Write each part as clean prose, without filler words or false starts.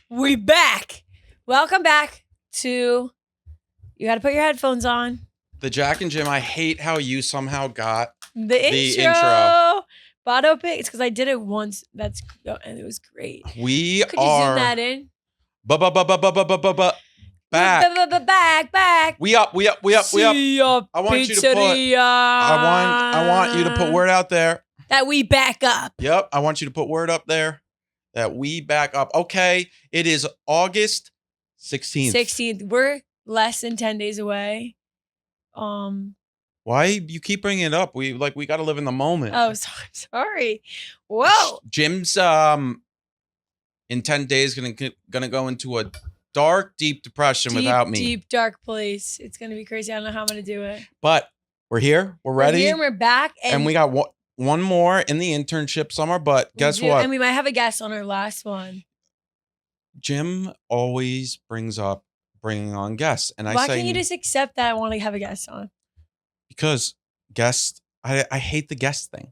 We back. Welcome back to. You got to put your headphones on. The Jack and Jim. I hate how you somehow got The intro. Botto pick. It's because I did it once. And it was great. Could you zoom that in? Back. Back. We up. I want you to put. I want you to put word out there that we back up. Yep. I want you to put word up there that we back up. Okay. It is August 16th. 16th. We're less than 10 days away. Why you keep bringing it up? We got to live in the moment. Oh, sorry. Whoa. Jim's in 10 days gonna go into a dark, deep depression without me. Deep, dark place. It's gonna be crazy. I don't know how I'm gonna do it. But we're here. We're ready. We're here. We're back. And we got one more in the internship summer. But guess what? And we might have a guest on our last one. Jim always brings up bringing on guests, and why can't you just accept that I want to have a guest on? Because guests, I hate the guest thing.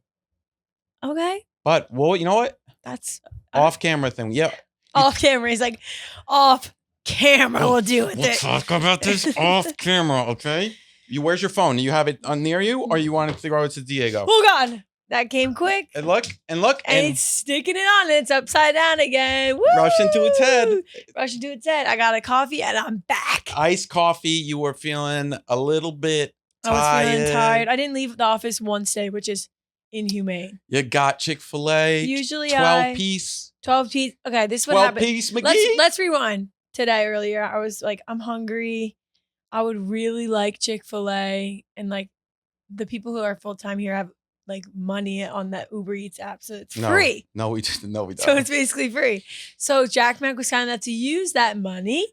Okay. But well, you know what? That's off camera thing. Yeah. Off camera. He's like, off camera. We'll deal with it. We'll talk about this off camera, okay? Where's your phone? Do you have it near you, or you want to throw it to Diego? Oh God, that came quick. And look, and it's sticking it on. It's upside down again. Woo! Rushing to its head. Rushing to its head. I got a coffee and I'm back. Iced coffee. You were feeling a little bit tired. I was feeling tired. I didn't leave the office once day, which is inhumane. You got Chick-fil-A. Usually 12 piece. 12 piece. Okay, this is what 12 happened. 12 piece McGee. Let's rewind. Today earlier, I was like, I'm hungry. I would really like Chick-fil-A, and like the people who are full time here have like money on that Uber Eats app, so it's free. No, we don't. So it's basically free. So Jack Mac was kind enough to use that money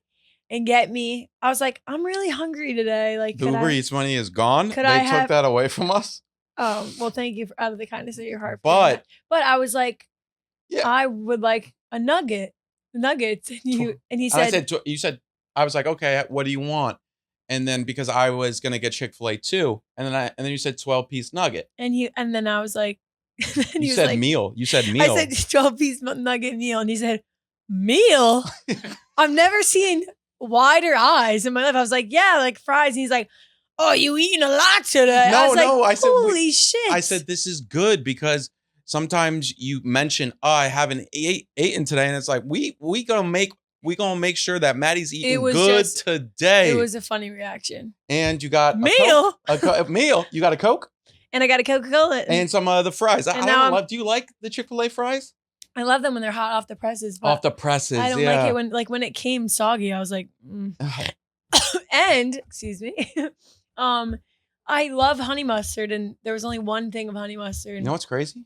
and get me. I was like, I'm really hungry today. Like the Uber Eats money is gone. They took that away from us. Oh, well, thank you out of the kindness of your heart. But I was like, yeah, I would like a nuggets. And he said, you said, I was like, okay, what do you want? And then because I was gonna get Chick-fil-A too, and then you said 12-piece nugget. And then I was like, you said meal. You said meal. I said 12-piece nugget meal, and he said meal. I've never seen wider eyes in my life. I was like, yeah, like fries. And he's like, oh, you eating a lot today? I said, holy shit. I said, this is good because sometimes you mention, I haven't eaten today, and it's like we gonna make sure that Maddie's eating good today. It was a funny reaction. And you got meal. A meal. You got a Coke. And I got a Coca-Cola. And some of the fries. I don't love. Do you like the Chick-fil-A fries? I love them when they're hot off the presses. Off the presses. I don't like it when it came soggy. I was like, and excuse me. I love honey mustard, and there was only one thing of honey mustard. You know what's crazy?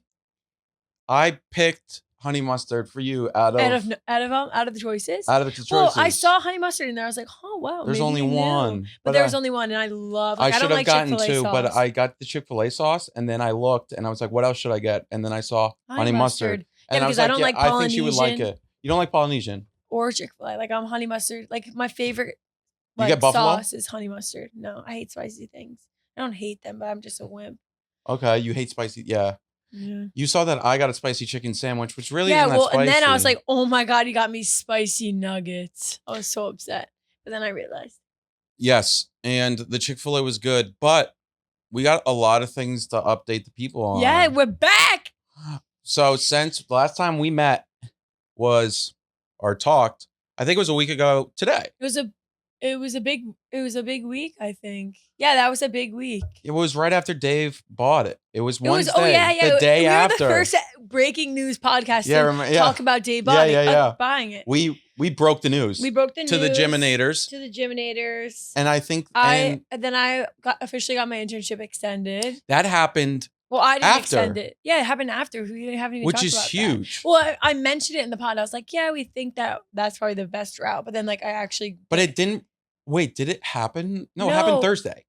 I picked honey mustard for you out of the choices. Out of the choices. Well, I saw honey mustard in there. I was like, oh wow. There's only one. But there was only one, and I love. I should have gotten Chick-fil-A two, sauce. but I got the Chick-fil-A sauce, and then I looked, and I was like, what else should I get? And then I saw honey mustard. Yeah, because I don't like Polynesian. I think she would like it. You don't like Polynesian or Chick-fil-A. Like I'm honey mustard. Like my favorite. You get buffalo sauce is honey mustard. No, I hate spicy things. I don't hate them, but I'm just a wimp. Okay, you hate spicy. Yeah. You saw that I got a spicy chicken sandwich, which really isn't that spicy. And then I was like, oh my God, you got me spicy nuggets. I was so upset. But then I realized. Yes, and the Chick-fil-A was good, but we got a lot of things to update the people on. Yeah, we're back. So since the last time we met or talked, I think it was a week ago today. It was a big week, I think. Yeah, that was a big week. It was right after Dave bought it. It was Wednesday. The day after. We were the first breaking news podcast to talk about Dave buying it. We broke the news. We broke the news to the Geminators. And I think I officially got my internship extended. That happened. Well, I didn't extend it. Yeah, it happened after. We haven't even talked about that. Which is huge. Well, I mentioned it in the pod. I was like, yeah, we think that's probably the best route. But then I actually. But it didn't. Wait, did it happen? No, it happened Thursday.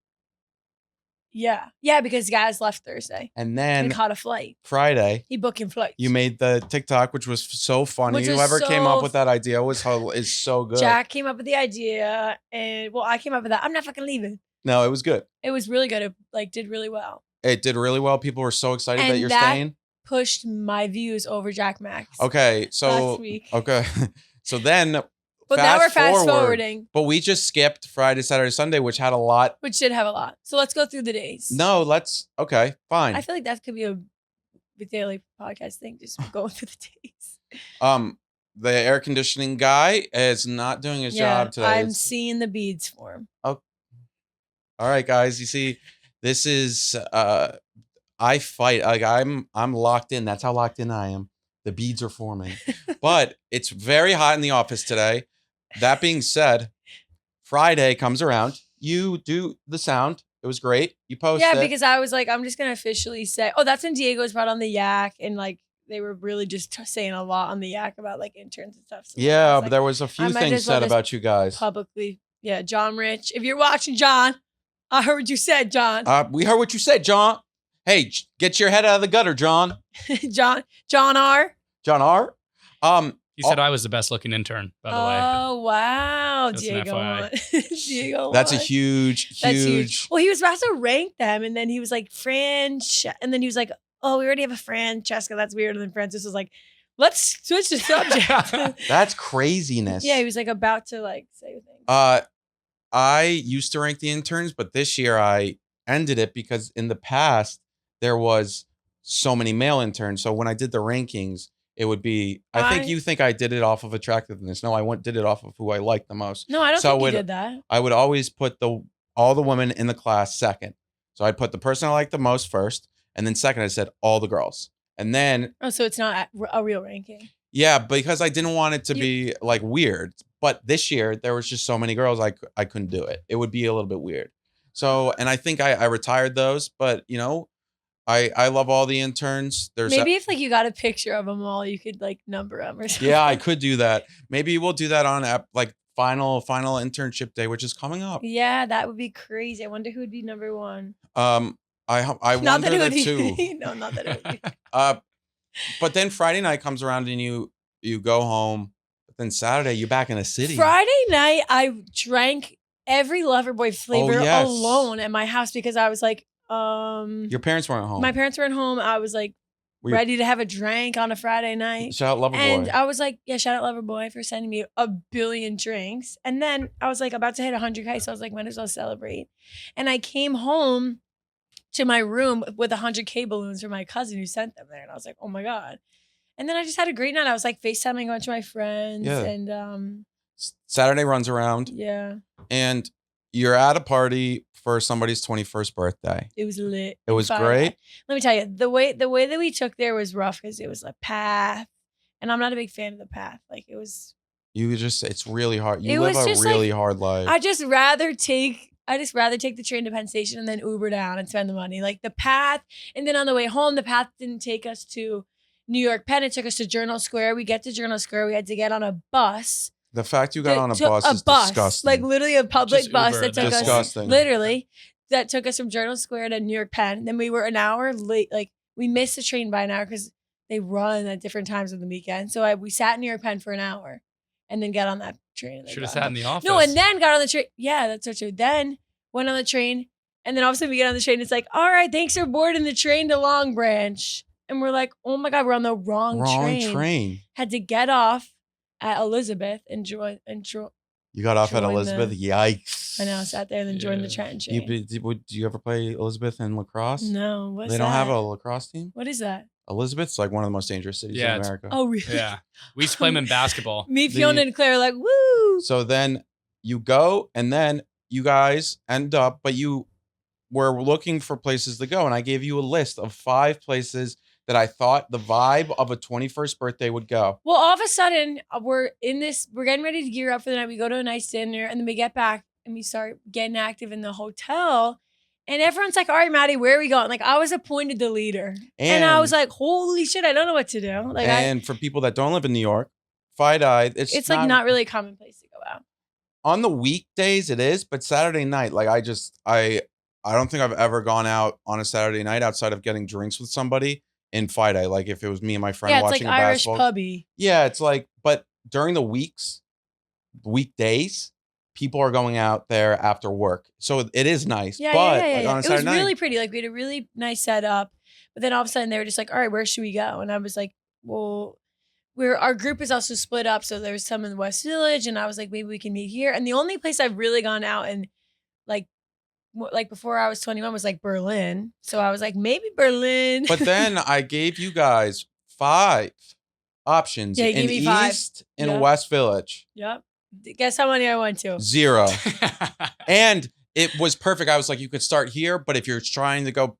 Yeah. Yeah, because guys left Thursday. And then. He caught a flight. Friday. He booked flights. You made the TikTok, which was so funny. Whoever came up with that idea is so good. Jack came up with the idea. And I came up with that. I'm not fucking leaving. No, it was good. It was really good. It did really well. It did really well. People were so excited that you're staying. pushed my views over Jack Max. Okay, so last week. Okay, so then. But now we're fast forwarding. But we just skipped Friday, Saturday, Sunday, which had a lot. Which did have a lot. So let's go through the days. No, okay, fine. I feel like that could be a daily podcast thing, just going through the days. The air conditioning guy is not doing his job today. I'm seeing the beads for him. Oh. All right, guys. You see, this is I fight. Like I'm locked in. That's how locked in I am. The beads are forming. But it's very hot in the office today. That being said, Friday comes around. You do the sound. It was great. You posted. Yeah, because I was like, I'm just going to officially say, that's when Diego's brought on the yak. And like, they were really just saying a lot on the yak about like interns and stuff. So yeah, but there was a few things said about you guys. Publicly. Yeah, John Rich. If you're watching, John, I heard what you said, John. We heard what you said, John. Hey, get your head out of the gutter, John. John R. John R. He said I was the best looking intern, by the way. Oh, wow. Just Diego. Diego. That's a huge. Well, he was about to rank them, and then he was like, and then he was like, oh, we already have a Francesca. That's weird. And then Francis was like, let's switch the subject. That's craziness. Yeah, he was like about to like say things. I used to rank the interns, but this year I ended it because in the past there was so many male interns. So when I did the rankings, it would be, I think you think I did it off of attractiveness. No, I did it off of who I liked the most. No, I don't think you did that. I would always put all the women in the class second. So I'd put the person I liked the most first. And then second, I said all the girls. And then. Oh, so it's not a real ranking. Yeah, because I didn't want it to be like weird. But this year, there was just so many girls, I couldn't do it. It would be a little bit weird. So, and I think I retired those. But, you know, I love all the interns. Maybe if like you got a picture of them all, you could like number them or something. Yeah, I could do that. Maybe we'll do that on like final internship day, which is coming up. Yeah, that would be crazy. I wonder who would be number one. I wonder that too. No, not that it would be. But then Friday night comes around and you go home. But then Saturday you're back in the city. Friday night I drank every Loverboy flavor alone at my house because I was like, your parents weren't home. My parents weren't home. I was like ready to have a drink on a Friday night. Shout out Loverboy. And I was like, yeah, shout out Loverboy for sending me a billion drinks. And then I was like about to hit 100K. So I was like, might as well celebrate. And I came home to my room with 100K balloons from my cousin who sent them there. And I was like, oh my God. And then I just had a great night. I was like FaceTiming a bunch of my friends. Yeah. And Saturday runs around. Yeah. And you're at a party for somebody's 21st birthday. It was lit. It was great. Let me tell you, the way that we took there was rough because it was a path. And I'm not a big fan of the path. Like it was. It's really hard. You live a really hard life. I just rather take the train to Penn Station and then Uber down and spend the money. Like the path. And then on the way home, the path didn't take us to New York Penn. It took us to Journal Square. We get to Journal Square. We had to get on a bus. The fact you got on a bus is disgusting. Like literally a public just bus Uber that took us. Literally. That took us from Journal Square to New York Penn. Then we were an hour late. Like we missed the train by an hour because they run at different times of the weekend. So we sat in New York Penn for an hour and then got on that train. Should have sat in the office. No, and then got on the train. Yeah, that's so true. Then went on the train. And then all of a sudden we get on the train. It's like, all right, thanks for boarding the train to Long Branch. And we're like, oh my God, we're on the wrong train. Had to get off at Elizabeth and join. You got off at Elizabeth? Yikes. I know. I sat there and then joined the Trenton train. Do you ever play Elizabeth in lacrosse? No. What's that? They don't have a lacrosse team? What is that? Elizabeth's like one of the most dangerous cities in America. Oh, really? Yeah. We used to play them in basketball. Me, Fiona, and Claire are like, woo. So then you go and then you guys end up, but you were looking for places to go. And I gave you a list of 5 places that I thought the vibe of a 21st birthday would go. Well, all of a sudden, we're getting ready to gear up for the night. We go to a nice dinner and then we get back and we start getting active in the hotel. And everyone's like, all right, Maddie, where are we going? Like, I was appointed the leader. And I was like, holy shit, I don't know what to do. Like, and for people that don't live in New York, Fight-Eye, it's like not really a common place to go out. On the weekdays, it is, but Saturday night, like I don't think I've ever gone out on a Saturday night outside of getting drinks with somebody in Fight-Eye. Like if it was me and my friend watching like a Irish basketball. Pubby. Yeah, it's like, but during the weekdays, people are going out there after work. So it is nice. Yeah, but yeah. Like on a it Saturday was really night, pretty. Like we had a really nice setup. But then all of a sudden they were just like, all right, where should we go? And I was like, well, our group is also split up. So there's some in the West Village. And I was like, maybe we can meet here. And the only place I've really gone out and like before I was 21 was like Berlin. So I was like, maybe Berlin. But then I gave you guys 5 options Yeah, in East and West Village. Yep. Guess how many I went to? 0. And it was perfect. I was like, you could start here, but if you're trying to go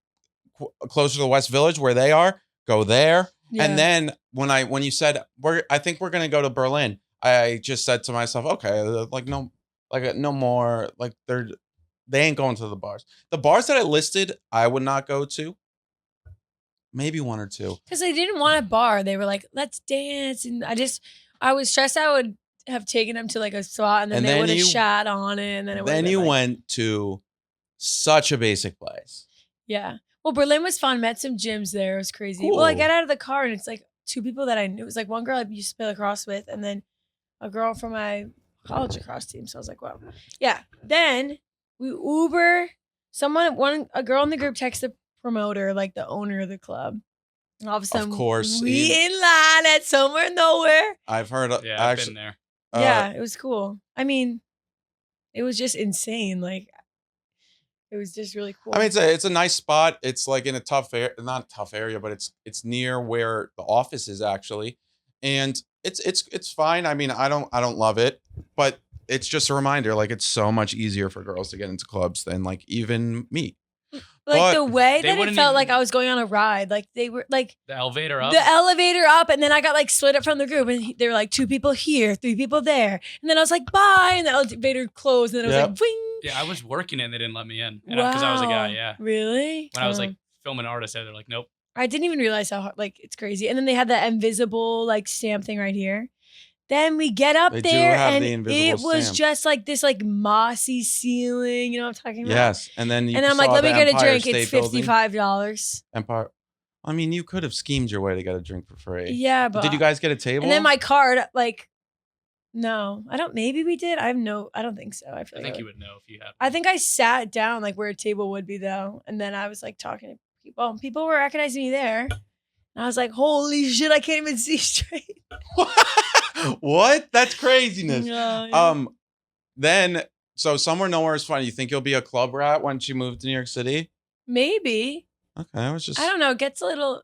closer to the West Village where they are, go there. Yeah. And then when you said I think we're gonna go to Berlin, I just said to myself, okay, no more, like they ain't going to the bars. The bars that I listed, I would not go to. Maybe 1 or 2. Because they didn't want a bar. They were like, let's dance. And I was stressed I would have taken them to like a spot and then they would have shot on it. And then you went to such a basic place. Yeah. Well, Berlin was fun. Met some gyms there. It was crazy. Cool. Well, I got out of the car and it's like 2 people that I knew. It was like one girl I used to play lacrosse with and then a girl from my college lacrosse team. So I was like, wow. Yeah. Then we Uber. A girl in the group texted the promoter, like the owner of the club. And all of a sudden, of course, we in line at somewhere nowhere. I've heard. I've been there. Yeah, it was cool. I mean, it was just insane. Like, it was just really cool. I mean, it's a nice spot. It's like in a not tough area, but it's near where the office is actually, and it's fine. I mean, I don't love it, but it's just a reminder. Like, it's so much easier for girls to get into clubs than like even me. Like the way that it felt like I was going on a ride. Like they were like the elevator up. And then I got like split up from the group and they were like 2 people here, 3 people there. And then I was like, bye. And the elevator closed and then it was like, wing. Yeah, I was working and they didn't let me in. Because I was a guy, yeah. Really? When I was like filming artists, they're like, nope. I didn't even realize how hard, like it's crazy. And then they had that invisible like stamp thing right here. Then we get up there and it was just like this like mossy ceiling, you know what I'm talking about? Yes. And then I'm like, let me get a drink. It's $55. Empire. I mean, you could have schemed your way to get a drink for free. Yeah, but did you guys get a table? And then my card, like, no, maybe we did. I don't think so. I think you would know if you had. I think I sat down like where a table would be though. And then I was like talking to people and people were recognizing me there. And I was like, holy shit, I can't even see straight. What? That's craziness. Yeah. Then, so Somewhere Nowhere is funny. You think you'll be a club rat once you move to New York City? Maybe. Okay, I don't know. It gets a little,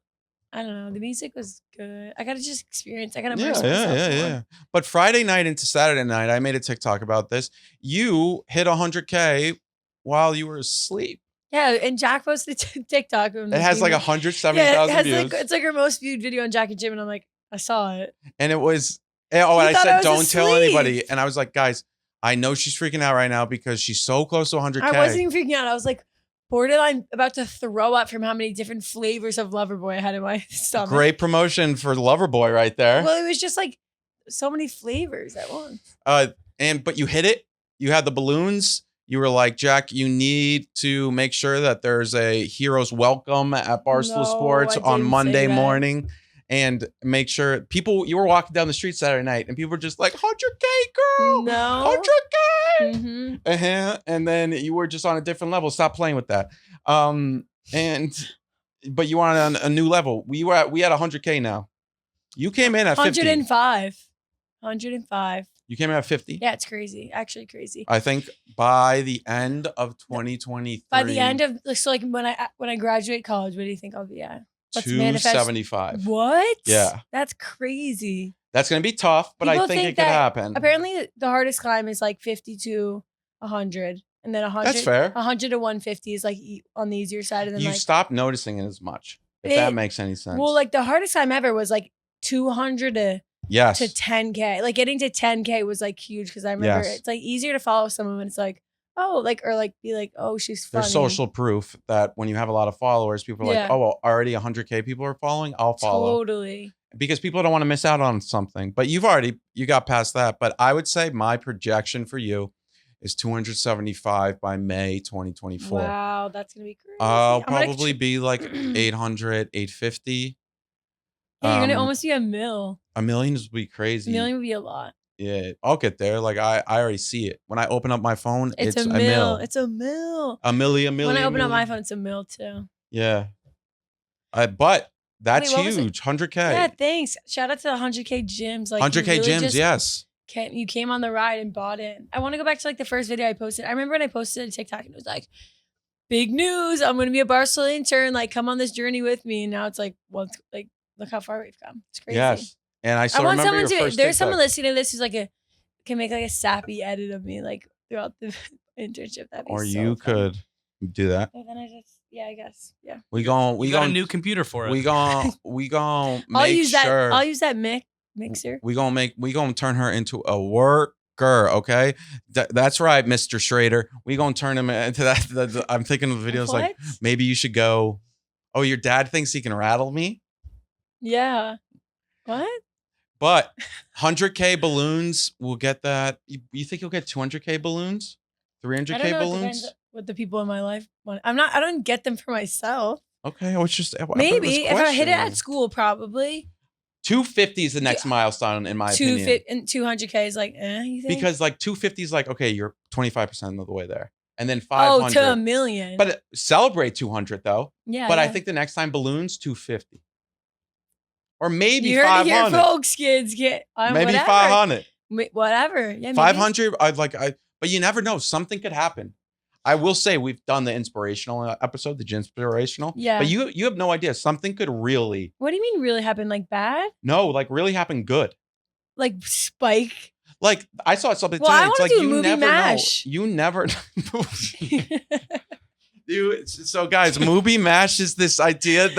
I don't know. The music was good. I got to just experience. I got to immerse myself. Yeah. But Friday night into Saturday night, I made a TikTok about this. You hit 100K while you were asleep. Yeah, and Jack posted TikTok. It has like 170,000 views. It's like her most viewed video on Jack and Jim, and I'm like, I saw it. And it was, and I said, don't tell anybody. And I was like, guys, I know she's freaking out right now because she's so close to 100K. I wasn't even freaking out. I was like, borderline about to throw up from how many different flavors of Loverboy I had in my stomach. Great promotion for Loverboy right there. Well, it was just like so many flavors at once. But you hit it. You had the balloons. You were like, Jack, you need to make sure that there's a hero's welcome at Barstool Sports on Monday morning. And make sure you were walking down the street Saturday night and people were just like, 100K, girl. No. 100K. Mm-hmm. And then you were just on a different level. Stop playing with that. But you were on a new level. We had 100K now. You came in at 50. 105. You came in at 50? Yeah, it's crazy. Actually crazy. I think by the end of 2023. By the end of, so like when I graduate college, what do you think I'll be at? 275. What? Yeah. That's crazy. That's going to be tough, but I think it could happen. Apparently, the hardest climb is like 50 to 100. And then 100. That's fair. 100 to 150 is like on the easier side. And then you stop noticing it as much, if that makes any sense. Well, like the hardest climb ever was like 200 to 10K. Like getting to 10K was like huge because I remember it's like easier to follow someone when it's like, oh, like, or like be like, oh, she's funny. There's social proof that when you have a lot of followers, people are like, oh, well, already 100K people are following. I'll follow. Totally. Because people don't want to miss out on something. But you got past that. But I would say my projection for you is 275 by May 2024. Wow, that's going to be crazy. I'll probably be like 800, 850. Yeah, you're going to almost be a mil. $1 million would be crazy. $1 million would be a lot. Yeah, I'll get there. Like I already see it. When I open up my phone, it's a mil. It's a mil. A million. When I open up my phone, it's a mil too. Yeah. But that's Wait, huge. 100K. Yeah, thanks. Shout out to the 100K gyms. Like 100K really gyms, yes. You came on the ride and bought in. I want to go back to like the first video I posted. I remember when I posted a TikTok and it was like, big news. I'm going to be a Barcelona intern. Like, come on this journey with me. And now it's like, well, it's like, look how far we've come. It's crazy. Yes. And I still want remember your someone first there's TikTok. someone listening to this who's like can make like a sappy edit of me like throughout the internship. That'd be Or so you fun. could do that. And then I guess. Yeah. We got a new computer for it. We gon' I'll make use sure. that. I'll use that mixer. We gonna turn her into a worker. Okay, that's right, Mr. Schrader. We gonna turn him into that. I'm thinking of videos like maybe you should go. Oh, your dad thinks he can rattle me. Yeah. What? But 100K balloons, we'll get that. You think you'll get 200K balloons? 300K balloons? What the people in my life want. I don't get them for myself. Okay, I was just maybe if I hit it at school, probably. 250 is the next milestone in my opinion. And 200K is like, you think? Because like 250 is like, okay, you're 25% of the way there. And then 500. Oh, to $1 million. But celebrate 200 though. Yeah. But I think the next time balloons, 250. Or maybe you 500. You heard it here, folks, kids. Maybe whatever. 500. Whatever. Yeah, 500. But you never know. Something could happen. I will say we've done the inspirational episode, the Ginspirational. Yeah. But you have no idea. Something could really. What do you mean really happen? Like bad? No, like really happen good. Like spike. Like I saw something today. I it's like do you never mash. Know. You never. Dude, so guys, Movie Mash is this idea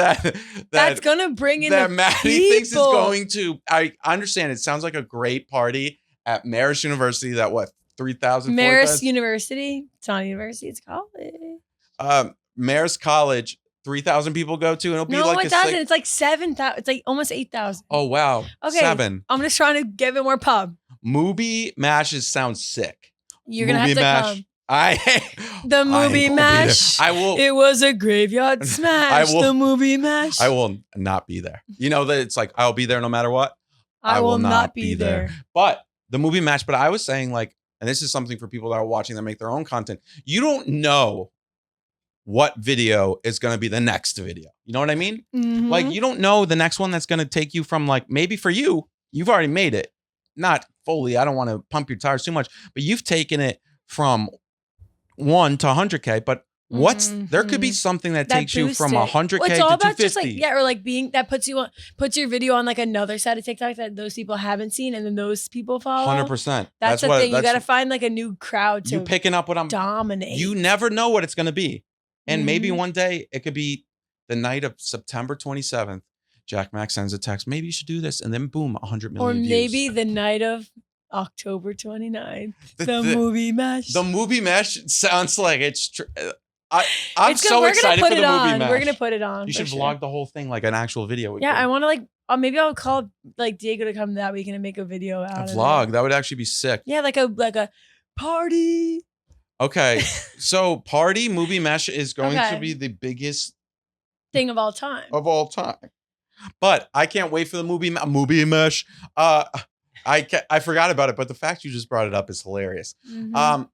that's gonna bring in that the Maddie people. thinks is going to. I understand. It sounds like a great party at Marist University. That what 3,000. Marist University. It's not a university. It's college. Marist College. 3,000 people go to, and it'll be like 1,000. It's like 7,000. It's like almost 8,000. Oh wow. Okay. 7. I'm just trying to give it more pub. Movie Mashes sounds sick. You're gonna have to come. The movie mash. I will. It was a graveyard smash. The movie mash. I will not be there. You know that it's like I'll be there no matter what. I will not be there. But the movie match. But I was saying like, and this is something for people that are watching that make their own content. You don't know what video is going to be the next video. You know what I mean? Mm-hmm. Like you don't know the next one that's going to take you from like maybe for you, you've already made it. Not fully. I don't want to pump your tires too much, but you've taken it from 1 to 100K, but there could be something that takes you from 100K to 250. It's all about just like, or like being that puts your video on like another set of TikTok that those people haven't seen, and then those people follow. 100%. That's the thing. You got to find like a new crowd to you picking up what I'm dominate. You never know what it's going to be, and maybe one day it could be the night of September 27th. Jack Mack sends a text. Maybe you should do this, and then boom, 100 million. Or views. maybe the night of October 29th. The movie mash. The movie mash sounds like it's. I'm so excited for the movie mash. We're gonna put it on. You should vlog the whole thing like an actual video. Yeah, I want to like. Maybe I'll call like Diego to come that weekend and make a video out of it. Vlog. That would actually be sick. Yeah, like a party. Okay, so party movie mash is going to be the biggest thing of all time. But I can't wait for the movie mash. I forgot about it, but the fact you just brought it up is hilarious. Mm-hmm.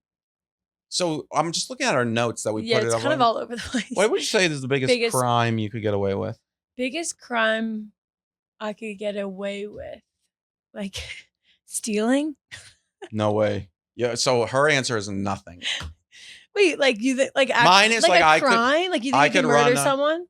So I'm just looking at our notes that we put it up. Yeah, it's kind of all over the place. What would you say is the biggest crime you could get away with? Biggest crime I could get away with, like stealing? No way. Yeah. So her answer is nothing. Wait, like mine is like a crime? Like you think you could murder someone?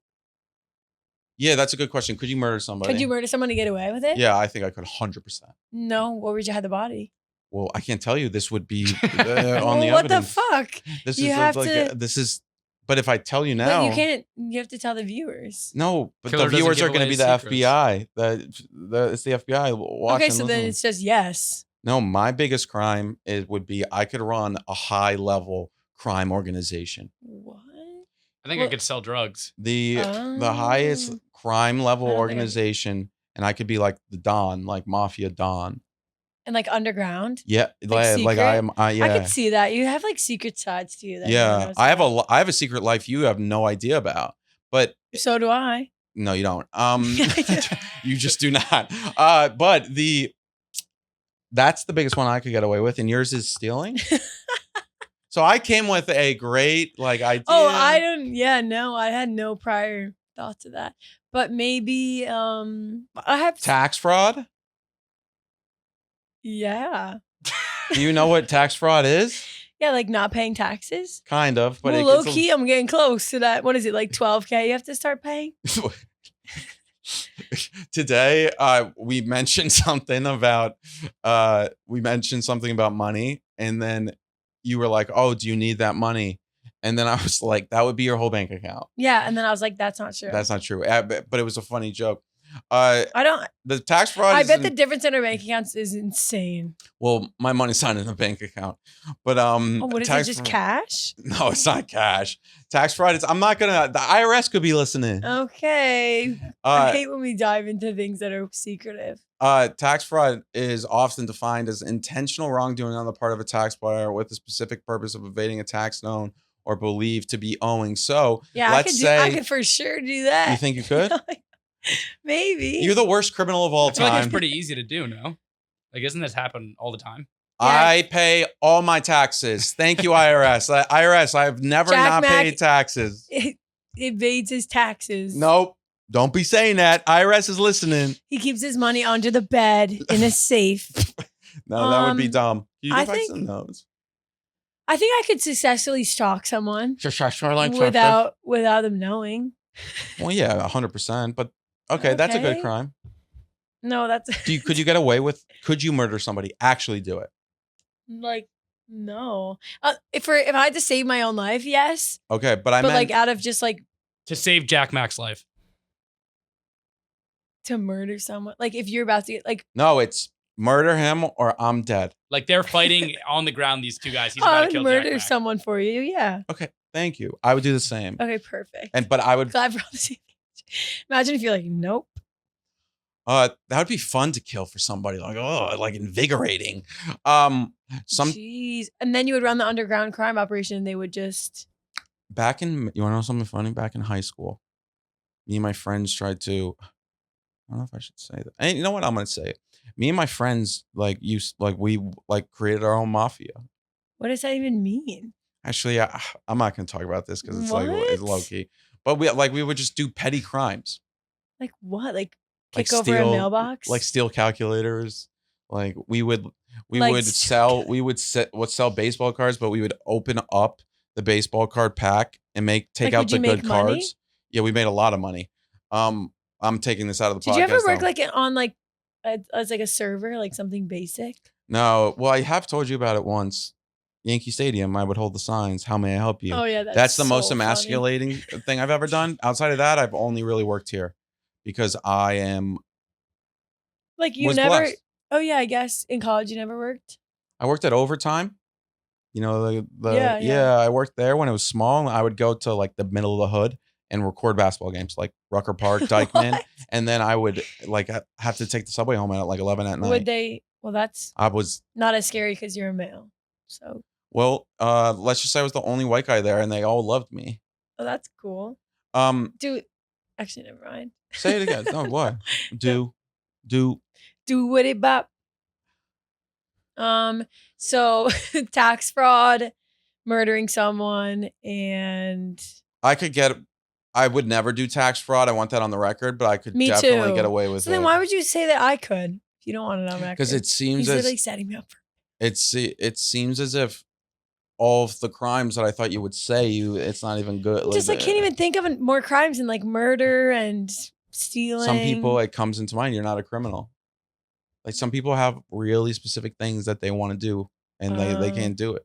Yeah, that's a good question. Could you murder somebody? Could you murder someone to get away with it? Yeah, I think I could 100%. No, where would you hide the body? Well, I can't tell you. This would be on the what evidence. The fuck? This is. But if I tell you now, but you can't. You have to tell the viewers. No, but the viewers are going to be the secrets. FBI. It's the FBI watching. Okay, so then it's just yes. No, my biggest crime would be I could run a high level crime organization. What? I think I could sell drugs. The highest crime level organization, and I could be like the Don, like Mafia Don. And like underground? Yeah. Like I am. Yeah. I could see that. You have like secret sides to you. Yeah. I have a secret life you have no idea about. But so do I. No, you don't. You just do not. But that's the biggest one I could get away with, and yours is stealing. So I came with a great like idea. Oh, I don't. Yeah, no, I had no prior thoughts of that. But maybe I have Tax fraud? Yeah. Do you know what tax fraud is? Yeah, like not paying taxes. Kind of, but well, low key, I'm getting close to that. What is it, like 12K you have to start paying? Today, we mentioned something about money, and then you were like, "Oh, do you need that money?" And then I was like, "That would be your whole bank account." Yeah, and then I was like, "That's not true." That's not true. But it was a funny joke. I don't. The tax fraud. I bet the difference in our bank accounts is insane. Well, my money's not in a bank account, but what is it? Just cash? No, it's not cash. Tax fraud is. I'm not gonna. The IRS could be listening. Okay. I hate when we dive into things that are secretive. Tax fraud is often defined as intentional wrongdoing on the part of a taxpayer with the specific purpose of evading a tax known or believed to be owing. So, yeah, I could for sure do that. You think you could? Maybe. You're the worst criminal of all time. I feel like it's pretty easy to do, no? Like, isn't this happen all the time? Yeah. I pay all my taxes. Thank you, IRS. IRS, I've never not paid taxes. It evades his taxes. Nope. Don't be saying that. IRS is listening. He keeps his money under the bed in a safe. No, that would be dumb. You I think I could successfully stalk someone without them knowing. Well, yeah, 100%. But okay, that's a good crime. No, that's. Could you get away with? Could you murder somebody? Actually, do it. Like, no. If I had to save my own life, yes. Okay, but I meant like out of just like to save Jack Mac's life. To murder someone, like if you're about to get like. No, it's murder him or I'm dead. Like they're fighting on the ground. These two guys. He's about to kill Jack murder Mac. someone for you. Yeah. Okay, thank you. I would do the same. Okay, perfect. But I would. Glad we're on the same page. Imagine if you're like, nope. That would be fun to kill for somebody. Like invigorating. Jeez. And then you would run the underground crime operation and they would just. You want to know something funny? Back in high school, me and my friends tried to. I don't know if I should say that. And you know what? I'm going to say it. Me and my friends, we created our own mafia. What does that even mean? Actually, I'm not going to talk about this because it's low key. But we would just do petty crimes. Like what? Like kick over a mailbox? Like steal calculators. Like we would sell sell baseball cards, but we would open up the baseball card pack and take out the good cards. Yeah, we made a lot of money. I'm taking this out of the podcast. Did you ever work on as like a server, like something basic? No. Well, I have told you about it once. Yankee Stadium, I would hold the signs. How may I help you? Oh yeah, that's the most emasculating thing I've ever done. Outside of that, I've only really worked here because I am. Like you never. Blessed. Oh yeah, I guess in college you never worked. I worked at Overtime. You know I worked there when it was small. I would go to like the middle of the hood and record basketball games like Rucker Park, Dykeman. And then I would have to take the subway home at like 11 at night. Would they? Well, I was not as scary because you're a male. So. Well, let's just say I was the only white guy there and they all loved me. Oh, that's cool. Actually, never mind. Say it again. No, what? Do what it bop. So tax fraud, murdering someone, and I would never do tax fraud. I want that on the record, but I could definitely get away with it. So then why would you say that I could if you don't want it on record? Because it seems he's literally setting me up for it seems as if all of the crimes that I thought you would say, it's not even good. Just can't even think of more crimes than like murder and stealing. Some people, it comes into mind, you're not a criminal. Like some people have really specific things that they want to do and they can't do it.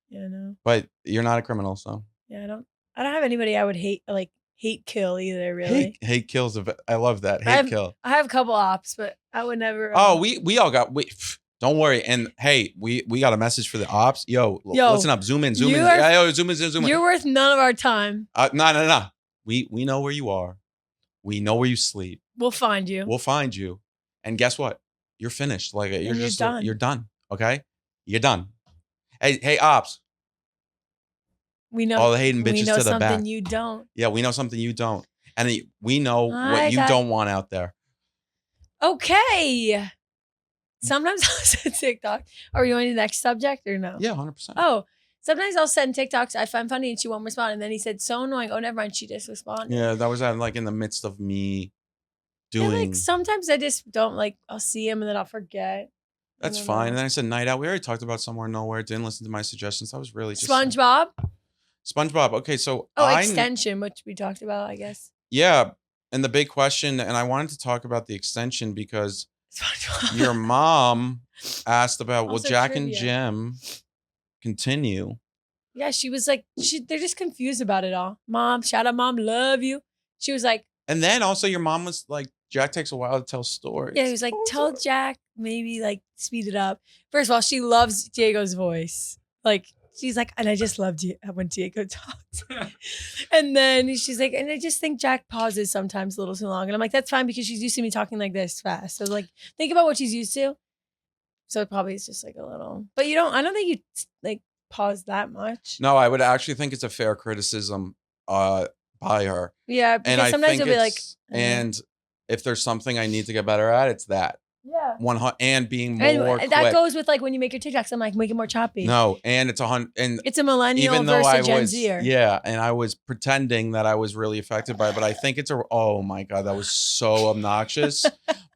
Yeah, no. But you're not a criminal, so. Yeah, I don't have anybody I would hate kill either, really. Hate kills. I love that. Kill. I have a couple ops, but I would never. We all got. Don't worry. And hey, we got a message for the ops. Yo, listen up. Zoom in. Zoom in. You're worth none of our time. No. We know where you are. We know where you sleep. We'll find you. And guess what? You're finished. You're done. You're done. Okay? You're done. Hey, ops. We know all the hating bitches to the back. We know something you don't. Yeah, we know something you don't. And we know what you don't want out there. Okay. Sometimes I'll say TikTok. Are we going to the next subject or no? Yeah, 100%. Oh, Sometimes I'll send TikToks I find funny and she won't respond. And then he said, so annoying. Oh, never mind. She just responded. Yeah, that was like in the midst of me Yeah, doing. like sometimes I just don't like, I'll see him and then I'll forget. That's fine. And then I said night out. We already talked about Somewhere Nowhere. Didn't listen to my suggestions. I was really just SpongeBob. SpongeBob. Okay, so extension, which we talked about, I guess. Yeah, and the big question, and I wanted to talk about the extension because your mom asked about will Jack and Jim continue? Yeah, she was like, they're just confused about it all. Mom, shout out, Mom, love you. She was like, and then also your mom was like, Jack takes a while to tell stories. Yeah, he was like, tell Jack, maybe like speed it up. First of all, she loves Diego's voice. Like, she's like, and I just loved you when Diego talked. And then she's like, and I just think Jack pauses sometimes a little too long. And I'm like, that's fine because she's used to me talking like this fast. So like, think about what she's used to. So probably it's just like a little, but I don't think you like pause that much. No, I would actually think it's a fair criticism by her. Yeah, because and sometimes you'll be like, and if there's something I need to get better at, it's that. Yeah. And being more quick. That goes with like when you make your TikToks, I'm like, make it more choppy. No, and it's 100. And it's a millennial versus Gen Zer. Yeah, and I was pretending that I was really affected by it, but I think it's oh my God, that was so obnoxious.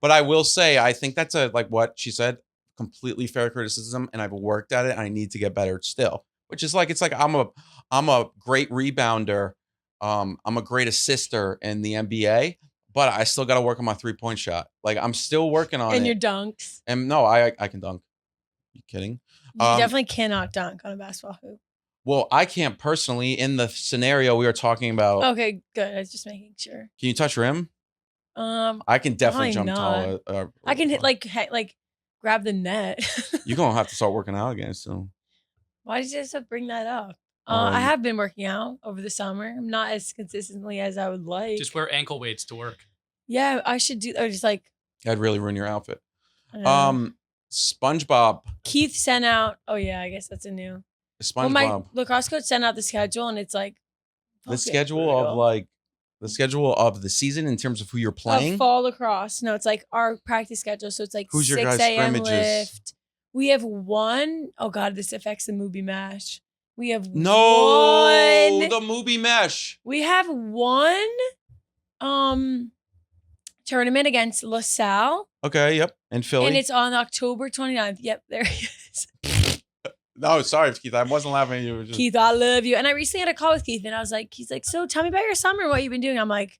But I will say, I think that's like what she said, completely fair criticism, and I've worked at it, and I need to get better still. Which is like, it's like I'm a great rebounder, I'm a great assister in the NBA. But I still got to work on my 3-point shot. Like, I'm still working on it. And your dunks. And no, I can dunk. You kidding? You definitely cannot dunk on a basketball hoop. Well, I can't personally. In the scenario we were talking about. Okay, good. I was just making sure. Can you touch rim? I can definitely jump taller. I can hit like grab the net. You're going to have to start working out again soon. Why did you just have to bring that up? I have been working out over the summer. I'm not as consistently as I would like. Just wear ankle weights to work. Yeah, I should do. Or just like. That'd really ruin your outfit. SpongeBob. Keith sent out. Oh yeah, I guess that's a new. SpongeBob. Well, my lacrosse coach sent out the schedule, and it's like. The schedule of the season in terms of who you're playing. Fall lacrosse. No, it's like our practice schedule. So it's like who's 6 your guys' a.m. scrimmages? lift. We have one. Oh God, this affects the movie MASH. We have the movie mesh. We have one tournament against LaSalle. Okay, yep. And Philly. And it's on October 29th. Yep, there he is. No, sorry, Keith. I wasn't laughing at you. Keith, I love you. And I recently had a call with Keith and I was like, he's like, so tell me about your summer, what you've been doing. I'm like,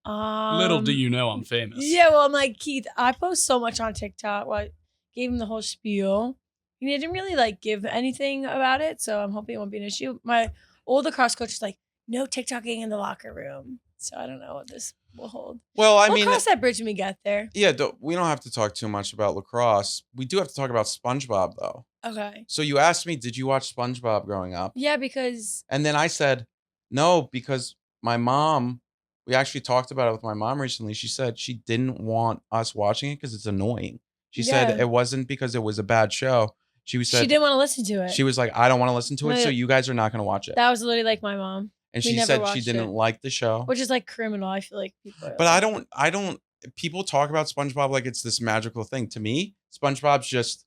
little do you know I'm famous. Yeah, well, I'm like, Keith, I post so much on TikTok. Well, I gave him the whole spiel. He didn't really like give anything about it, so I'm hoping it won't be an issue. My old lacrosse coach is like, no TikToking in the locker room. So I don't know what this will hold. Well, we'll cross that bridge when we get there. Yeah, we don't have to talk too much about lacrosse. We do have to talk about SpongeBob, though. Okay. So you asked me, did you watch SpongeBob growing up? Yeah, because... And then I said, no, because my mom, we actually talked about it with my mom recently. She said she didn't want us watching it because it's annoying. She said it wasn't because it was a bad show. She didn't want to listen to it. She was like, I don't want to listen to it, so you guys are not going to watch it. That was literally like my mom. And she said she didn't like the show. Which is like criminal. I feel like people are But I don't, people talk about SpongeBob like it's this magical thing. To me, SpongeBob's just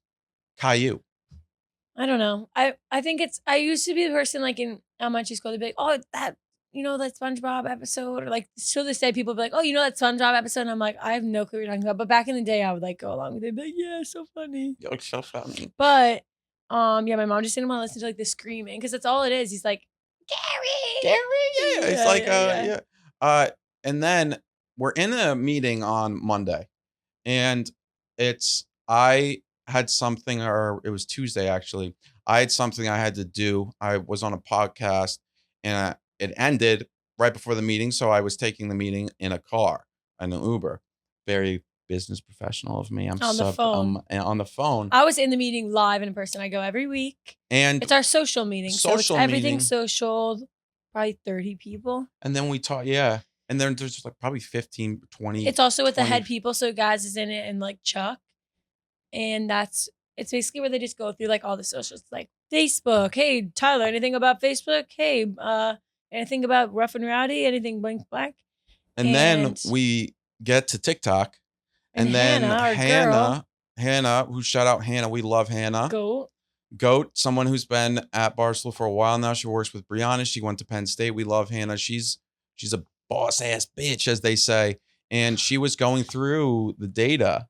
Caillou. I don't know. I think I used to be the person like in elementary school, they'd be like, oh, that SpongeBob episode, or like to this day people be like, oh, that SpongeBob episode, and I'm like, I have no clue what you're talking about. But back in the day, I would like go along with it, be like, yeah, so funny. You're so funny. But yeah, my mom just didn't want to listen to like the screaming because that's all it is. He's like, Gary, yeah. It's like yeah. And then we're in a meeting on Monday, and I had something, or it was Tuesday actually. I had something I had to do. I was on a podcast, and it ended right before the meeting, so I was taking the meeting in a car, in an Uber. Very business professional of me. I'm on the phone. On the phone. I was in the meeting live in person. I go every week, and it's our social meeting. So it's everything social. Probably 30 people. And then we talk, yeah. And then there's like probably 15, 20. It's also with the head people. So guys is in it and like Chuck. And it's basically where they just go through like all the socials. Like Facebook. Hey, Tyler, anything about Facebook? Hey, anything about Rough and Rowdy? Anything blank black? And then we get to TikTok. And then Hannah, who shout out Hannah. We love Hannah. Goat. Goat, someone who's been at Barstool for a while now. She works with Brianna. She went to Penn State. We love Hannah. She's a boss ass bitch, as they say. And she was going through the data.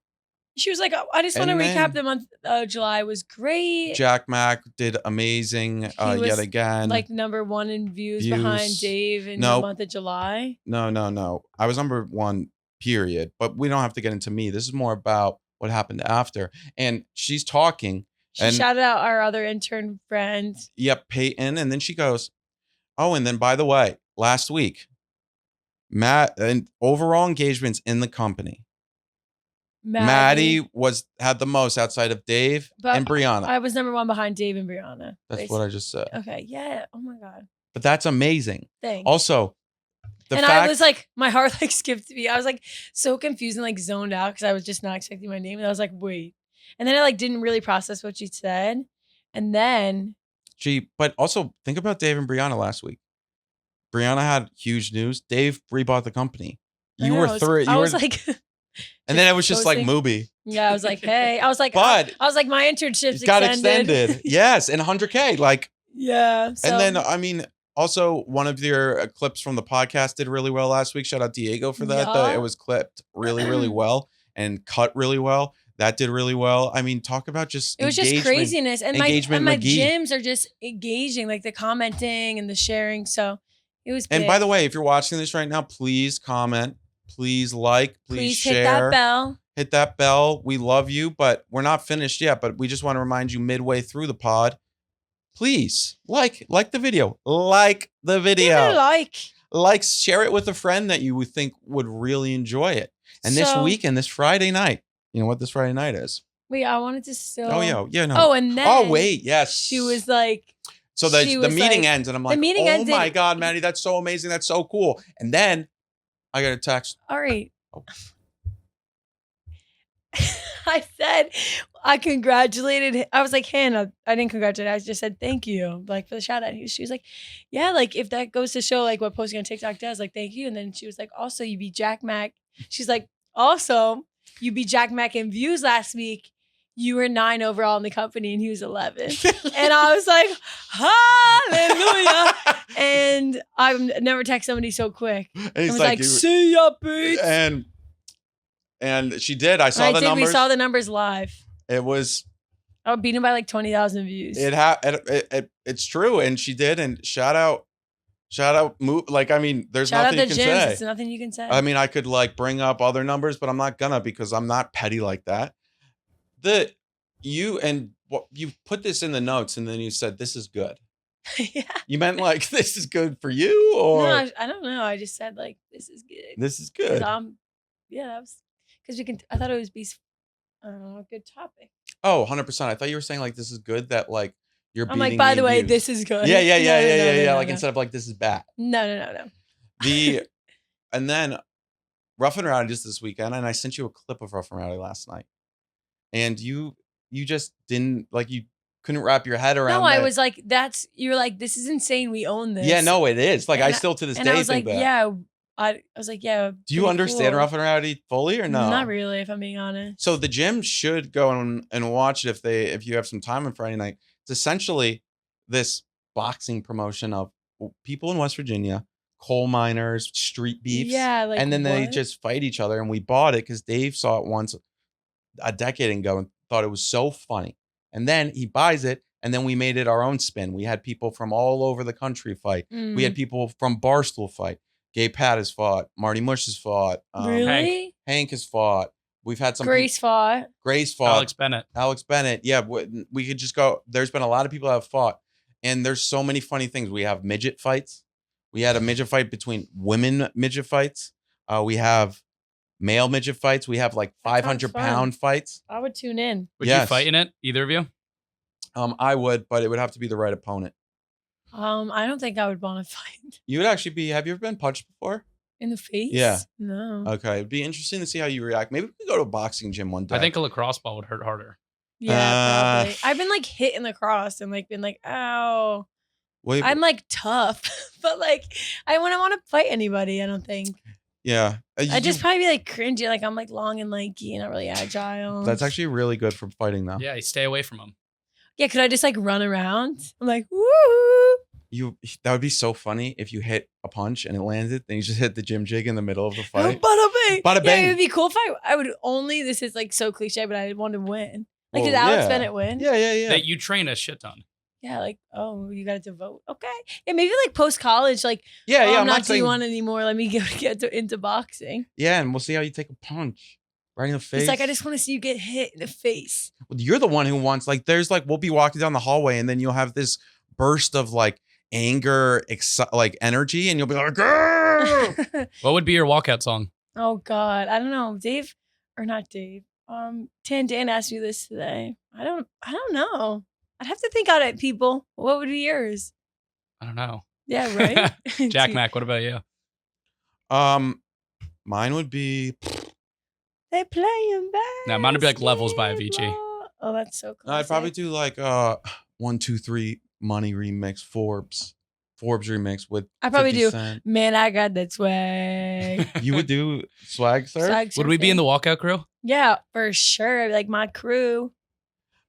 She was like, I just want to recap the month of July was great. Jack Mack did amazing yet again. Like #1 in views behind Dave in the month of July. No. I was #1, period. But we don't have to get into me. This is more about what happened after. And she's talking. She shouted out our other intern friend. Yep, Peyton. And then she goes, oh, and then by the way, last week, Matt and overall engagements in the company. Maddie had the most outside of Dave and Brianna. I was #1 behind Dave and Brianna. That's what I just said. Okay, yeah. Oh my God. But that's amazing. Thanks. Also, I was like, my heart like skipped me. I was like so confused and like zoned out because I was just not expecting my name. And I was like, wait. And then I like didn't really process what she said. And then but also think about Dave and Brianna last week. Brianna had huge news. Dave rebought the company. You were through. I was like, and then it was just like Mubi. Yeah, I was like, hey, I was like, I was like, my internship's got extended. Yes, and 100K. Like, yeah. So. And then I mean, also one of your clips from the podcast did really well last week. Shout out Diego for that. Yeah. It was clipped really, really well and cut really well. That did really well. I mean, talk about just it was just craziness, and my gyms are just engaging, like the commenting and the sharing. So it was. And by the way, if you're watching this right now, please comment, please like, please share. Hit that bell. Hit that bell. We love you, but we're not finished yet. But we just want to remind you midway through the pod, please like the video, like the video, like, share it with a friend that you would think would really enjoy it. And this weekend, this Friday night. You know what this Friday night is? Wait, I wanted to still. Oh, yeah, no. Oh, and then. Oh, wait, yes. She was like. So the meeting ends, and I'm like, oh my God, Maddie, that's so amazing. That's so cool. And then I got a text. All right. Oh. I said, I congratulated. I was like, Hannah, I didn't congratulate. I just said, thank you, like, for the shout out. She was like, yeah, like, if that goes to show, like, what posting on TikTok does, like, thank you. And then she was like, also, you beat Jack Mack. She's like, also, you beat Jack Mack in views last week. You were 9 overall in the company and he was 11. And I was like, hallelujah. And I've never texted somebody so quick. And I was like, see ya, bitch. And she did. I saw the numbers. We saw the numbers live. It was. I beat him by like 20,000 views. It's true. And she did. And shout out. Like, I mean, there's nothing you can say. There's nothing you can say. I mean, I could like bring up other numbers, but I'm not gonna because I'm not petty like that. You put this in the notes and then you said, this is good. Yeah. You meant like, this is good for you or? No, I don't know. I just said like, this is good. This is good. Yeah, that was, because I thought it would be, I don't know, a good topic. Oh, 100%. I thought you were saying like, this is good that like, I'm like, by the way, this is good. Yeah. Like instead of like, this is bad. No. And then Rough and Rowdy just this weekend, and I sent you a clip of Rough and Rowdy last night, and you just didn't like, you couldn't wrap your head around. No, I was like, you're like, this is insane. We own this. Yeah, no, it is. Like, I still to this day think like, that. Yeah. I was like, yeah. Do you understand Rough and Rowdy fully or no? Not really, if I'm being honest. So the gym should go and watch it if you have some time on Friday night. It's essentially this boxing promotion of people in West Virginia, coal miners, street beefs. Yeah, like, and then they just fight each other. And we bought it because Dave saw it once a decade ago and thought it was so funny. And then he buys it, and then we made it our own spin. We had people from all over the country fight. We had people from Barstool fight. Gay Pat has fought. Marty Mush has fought. Really? Hank has fought. We've had some. Grace fought. Alex Bennett. Yeah, we could just go. There's been a lot of people that have fought. And there's so many funny things. We have midget fights. We had a midget fight between women midget fights. We have male midget fights. We have like 500-pound fights. I would tune in. Would you fight in it? Either of you? I would, but it would have to be the right opponent. I don't think I would want to fight. You would actually be. Have you ever been punched before? In the face? Yeah. No. Okay. It'd be interesting to see how you react. Maybe we could go to a boxing gym one day. I think a lacrosse ball would hurt harder. Yeah, probably. I've been like hit in the cross and like been like, ow. Wait, I'm like tough, but like I wouldn't want to fight anybody. I don't think. Yeah, I'd just probably be like cringy. Like I'm like long and lanky and not really agile. That's actually really good for fighting though. Yeah, you stay away from them. Yeah, could I just like run around? I'm like, woo! That would be so funny if you hit a punch and it landed, then you just hit the gym jig in the middle of the fight. Bada bang. Bada bang. Yeah, it would be cool if I would only. This is like so cliche, but I want to win. Like, did Alex Bennett win? Yeah. That you train a shit ton. Yeah, like, oh, you got to vote. Okay. Yeah, maybe like post college, like, I'm not D1 anymore. Let me get into boxing. Yeah, and we'll see how you take a punch right in the face. It's like, I just want to see you get hit in the face. Well, you're the one who wants, like, there's like, we'll be walking down the hallway and then you'll have this burst of like anger, like energy, and you'll be like, grrr! What would be your walkout song? Oh, God. I don't know. Not Dave. Dan asked me this today. I don't know. I'd have to think on it, people. What would be yours? I don't know. Yeah, right? Jack Mac, what about you? Mine would be... They playing back. No, mine would be like Levels by Avicii. Oh, that's so cool. I'd probably do like 1, 2, 3 Money remix, Forbes remix with I probably 50 do. Cent. Man, I got that swag. You would do swag, sir? Would we be in the walkout crew? Yeah, for sure. Like my crew.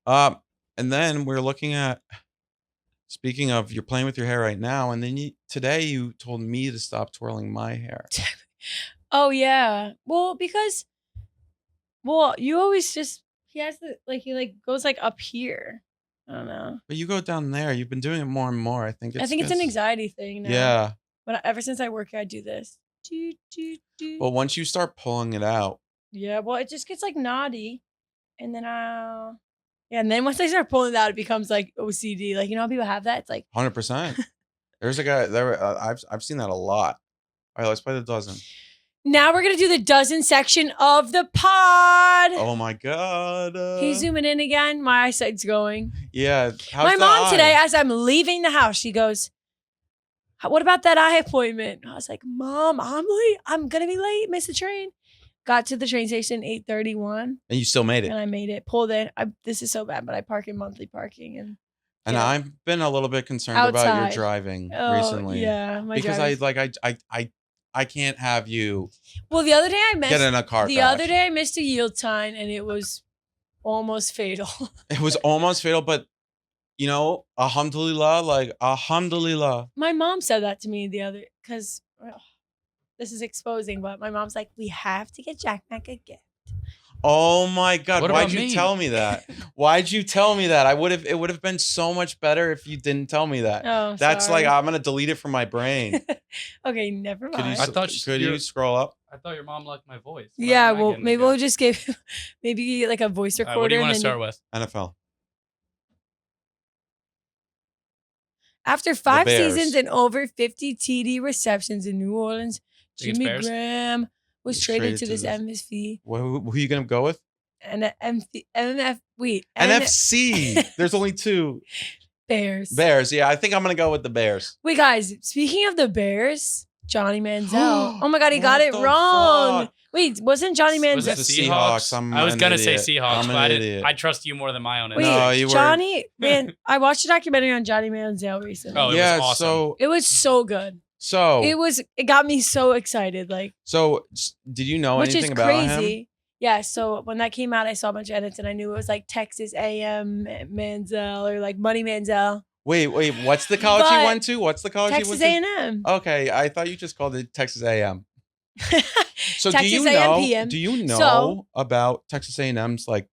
And then we're looking at, speaking of, you're playing with your hair right now, and then today you told me to stop twirling my hair. Oh yeah. Well, because you always just he goes like up here. I don't know. But you go down there. You've been doing it more and more. I think it's an anxiety thing now. Yeah. But ever since I work here, I do this. But once you start pulling it out. Yeah, well, it just gets like naughty. And then and then once I start pulling it out, it becomes like OCD. Like, you know how people have that? It's like 100%. There's a guy there. I've seen that a lot. All right, let's play the dozen. Now we're going to do the dozen section of the pod. Oh my God. Can you zoom in again? My eyesight's going. Yeah. My mom today, as I'm leaving the house, she goes, what about that eye appointment? I was like, Mom, I'm late. I'm going to be late. Miss the train. Got to the train station 8:31. And you still made it. And I made it. Pulled in. This is so bad, but I park in monthly parking. And I've been a little bit concerned about your driving recently. Yeah. Because I can't have you. Well, the other day I missed. Get in a car. The other day I missed a yield sign and it was almost fatal. It was almost fatal, but you know, alhamdulillah. My mom said that to me because this is exposing, but my mom's like, we have to get Jack Mac a gift. Oh my God! What Why'd you tell me that? Why'd you tell me that? It would have been so much better if you didn't tell me that. Oh, that's sorry. like I'm gonna delete it from my brain. Okay, never mind. Could you scroll up? I thought your mom liked my voice. Yeah, well, maybe we'll just give maybe like a voice recorder. What do you want to start with? NFL. After 5 seasons and over 50 TD receptions in New Orleans, Jimmy Graham was traded to this MFC. Who are you going to go with? NFC. There's only 2. Bears. Yeah, I think I'm going to go with the Bears. Wait, guys. Speaking of the Bears, Johnny Manziel. Oh my God, he got it wrong. Fuck? Wait, wasn't Johnny Manziel? Was it Seahawks? I was going to say Seahawks, but I trust you more than my own. Wait, no, you Johnny, man, I watched a documentary on Johnny Manziel recently. Oh, it was awesome. It was so good. So it got me so excited. Like, so did you know anything about him? Which is crazy. Yeah. So when that came out, I saw a bunch of edits and I knew it was like Texas A&M Manziel or like Money Manziel. Wait. What's the college he went to? What's the college Texas he went to? A&M. Okay, I thought you just called it Texas A&M. So Texas do you know about Texas A&M's like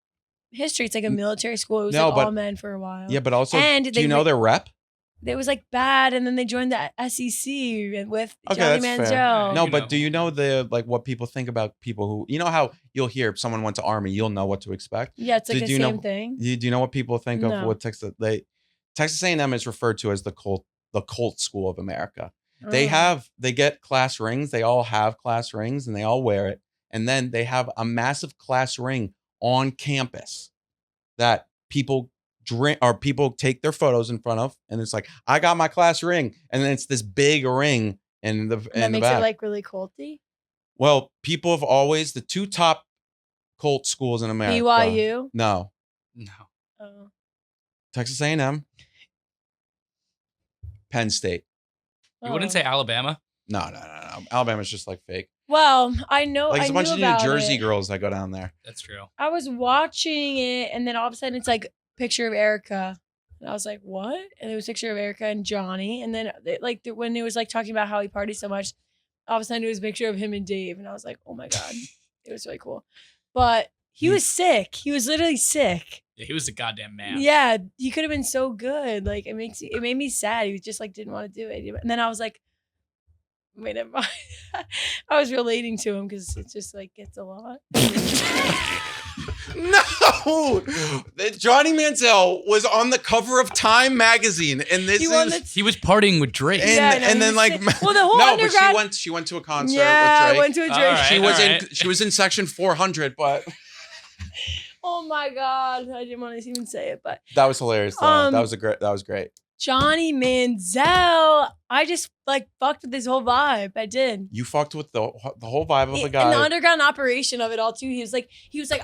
history? It's like a military school. It was all men for a while. Yeah, but also, do you know their rep? It was like bad, and then they joined the SEC with Johnny Manziel. Fair. No, but do you know what people think about people who, you know how you'll hear if someone went to Army, you'll know what to expect? Yeah, it's like the same thing. Do you know what people think of what Texas A&M is referred to as the Colt School of America. They get class rings. They all have class rings and they all wear it. And then they have a massive class ring on campus that people take their photos in front of, and it's like, I got my class ring, and then it's this big ring in the that makes it like really Colty. Well, people have always the 2 top Colt schools in America. BYU? No. Oh. Texas A&M. Penn State. You wouldn't say Alabama? No. Alabama's just like fake. Well, I know. Like, it's a bunch of New Jersey girls that go down there. That's true. I was watching it, and then all of a sudden it's like picture of Erica. And I was like, what? And there was a picture of Erica and Johnny. And then when it was like talking about how he partied so much, all of a sudden it was a picture of him and Dave. And I was like, oh my God. It was really cool. But he was sick. He was literally sick. Yeah, he was a goddamn man. Yeah, he could have been so good. Like it made me sad. He just like didn't want to do it. And then I was like, wait, never mind. I was relating to him because it just like gets a lot. No, Johnny Manziel was on the cover of Time magazine, and he was partying with Drake. And then like, well, the whole undergrad. But she went to a concert. Yeah, with Drake. I went to a Drake. She was in section 400, but. Oh my God, I didn't want to even say it, but that was hilarious. Though. That was great. Johnny Manziel, I just like fucked with this whole vibe. I did. You fucked with the whole vibe of the guy. And the underground operation of it all too. He was like,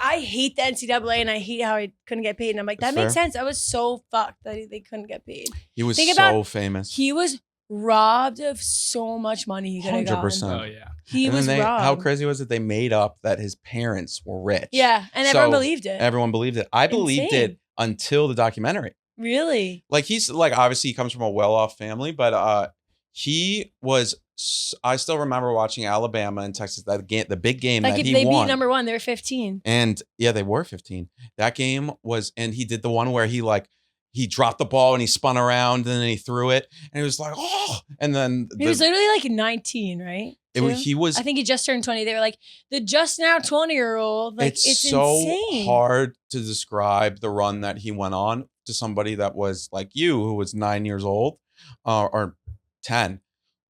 I hate the NCAA and I hate how I couldn't get paid. And I'm like, that makes sense. I was so fucked that they couldn't get paid. He was so famous. He was robbed of so much money he could have gotten. 100%. Oh yeah. He was robbed. How crazy was it? They made up that his parents were rich. Yeah, and everyone believed it. Everyone believed it. I believed it until the documentary. Really? Like he's like obviously he comes from a well-off family, but he was. I still remember watching Alabama and Texas, the big game that he won. They beat number 1. They were 15. And yeah, they were 15. That game was, and he did the one where he dropped the ball and he spun around and then he threw it and it was like, oh, and then he was literally like 19, right? He was. I think he just turned 20. They were like the just now 20-year-old. Like it's so insane. Hard to describe the run that he went on to somebody that was like you, who was 9 years old, or 10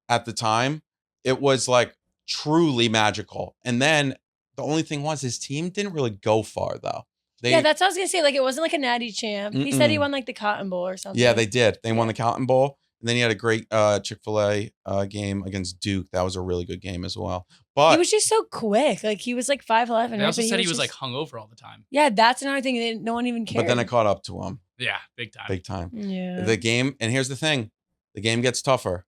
at the time. It was like truly magical. And then the only thing was his team didn't really go far though. Yeah, that's what I was gonna say. Like it wasn't like a natty champ. He said he won like the Cotton Bowl or something. Yeah, they did. They won the Cotton Bowl. And then he had a great Chick-fil-A game against Duke. That was a really good game as well. But he was just so quick. Like he was like 5'11". They also said he was like hungover all the time. Yeah, that's another thing. No one even cared. But then I caught up to him. Yeah, big time. Big time. Yeah. The game, and here's the thing. The game gets tougher.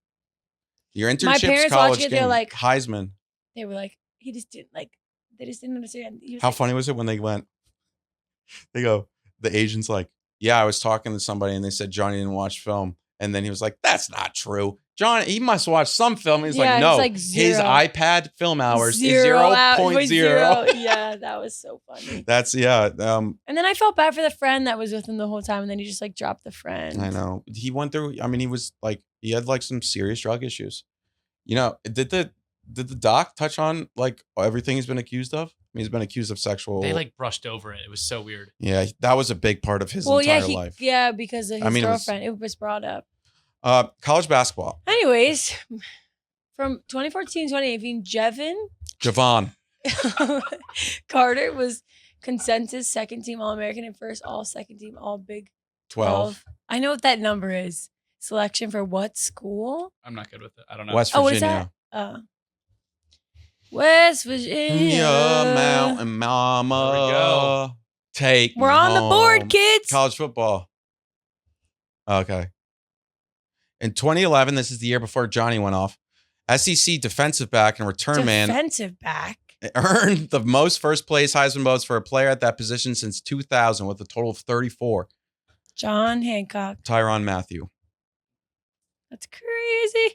Your internship's My parents college watching it, game, they're like Heisman. They were like, they just didn't understand. How funny was it when they went, they go, the agent's like, yeah, I was talking to somebody and they said Johnny didn't watch film. And then he was like, that's not true. John, he must watch some film. He's like, no, his iPad film hours is 0.0. Yeah, that was so funny. That's, yeah. And then I felt bad for the friend that was with him the whole time. And then he just like dropped the friend. I know. He went through, I mean, he was like, he had like some serious drug issues. You know, did the doc touch on like everything he's been accused of? I mean, he's been accused of sexual. They like brushed over it. It was so weird. Yeah, that was a big part of his entire life. Yeah, because of his girlfriend. It was brought up. College basketball. Anyways, from 2014 2018, Javon Carter was consensus second team All-American and first all second team all Big 12. I know what that number is. Selection for what school? I'm not good with it. I don't know. West Virginia. What is that? West Virginia. Mountain Mama. There we go. Take We're on the board, kids. College football. Okay. In 2011, this is the year before Johnny went off, SEC defensive back and return man. Defensive back. Earned the most first place Heisman votes for a player at that position since 2000 with a total of 34. John Hancock. Tyrann Mathieu. That's crazy.